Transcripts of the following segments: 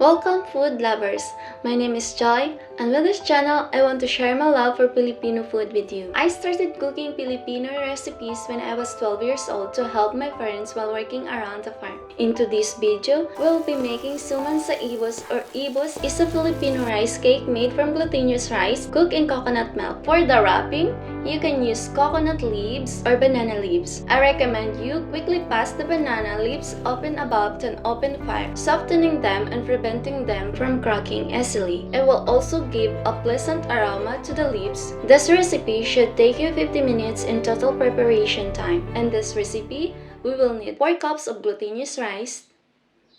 Welcome food lovers! My name is Joy, and with this channel, I want to share my love for Filipino food with you. I started cooking Filipino recipes when I was 12 years old to help my parents while working around the farm. Into this video, we'll be making suman sa ibos or ibos is a Filipino rice cake made from glutinous rice cooked in coconut milk. For the wrapping, you can use coconut leaves or banana leaves. I recommend you quickly pass the banana leaves open above to an open fire, softening them and preventing them from cracking easily. It will also give a pleasant aroma to the leaves. This recipe should take you 50 minutes in total preparation time. In this recipe, we will need 4 cups of glutinous rice,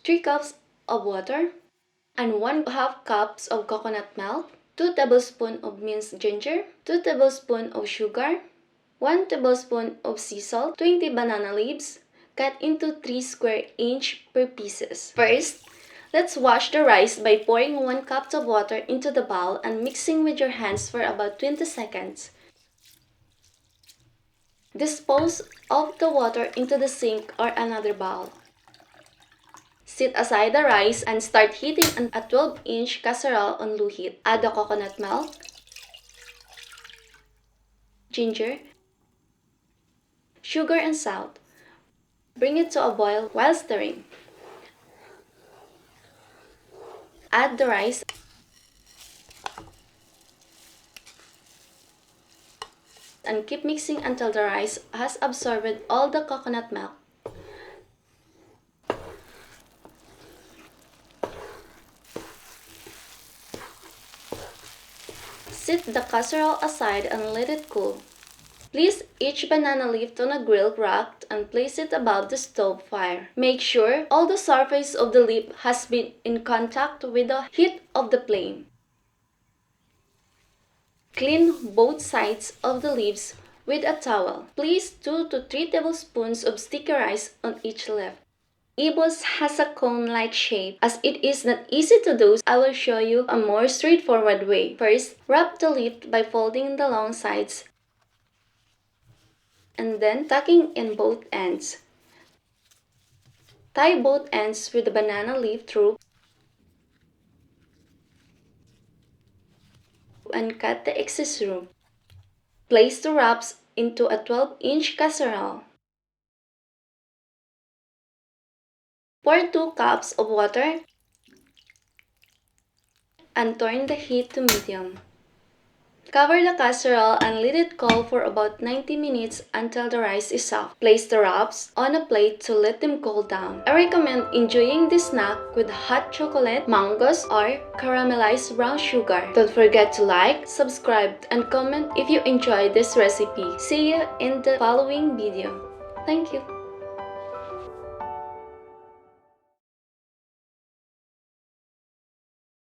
3 cups of water, and 1/2 cups of coconut milk, 2 tablespoons of minced ginger, 2 tablespoons of sugar, 1 tablespoon of sea salt, 20 banana leaves, cut into 3 square inch per pieces. First, let's wash the rice by pouring 1 cup of water into the bowl and mixing with your hands for about 20 seconds. Dispose of the water into the sink or another bowl. Set aside the rice and start heating a 12-inch casserole on low heat. Add the coconut milk, ginger, sugar, and salt. Bring it to a boil while stirring. Add the rice and keep mixing until the rice has absorbed all the coconut milk. Set the casserole aside and let it cool. Place each banana leaf on a grill rack and place it above the stove fire. Make sure all the surface of the leaf has been in contact with the heat of the flame. Clean both sides of the leaves with a towel. Place 2 to 3 tablespoons of sticky rice on each leaf. Ibos has a cone-like shape. As it is not easy to do, I will show you a more straightforward way. First, wrap the leaf by folding the long sides and then tucking in both ends. Tie both ends with the banana leaf through and cut the excess room. Place the wraps into a 12-inch casserole. Pour 2 cups of water and turn the heat to medium. Cover the casserole and let it cool for about 90 minutes until the rice is soft. Place the wraps on a plate to let them cool down. I recommend enjoying this snack with hot chocolate, mangoes, or caramelized brown sugar. Don't forget to like, subscribe, and comment if you enjoyed this recipe. See you in the following video. Thank you.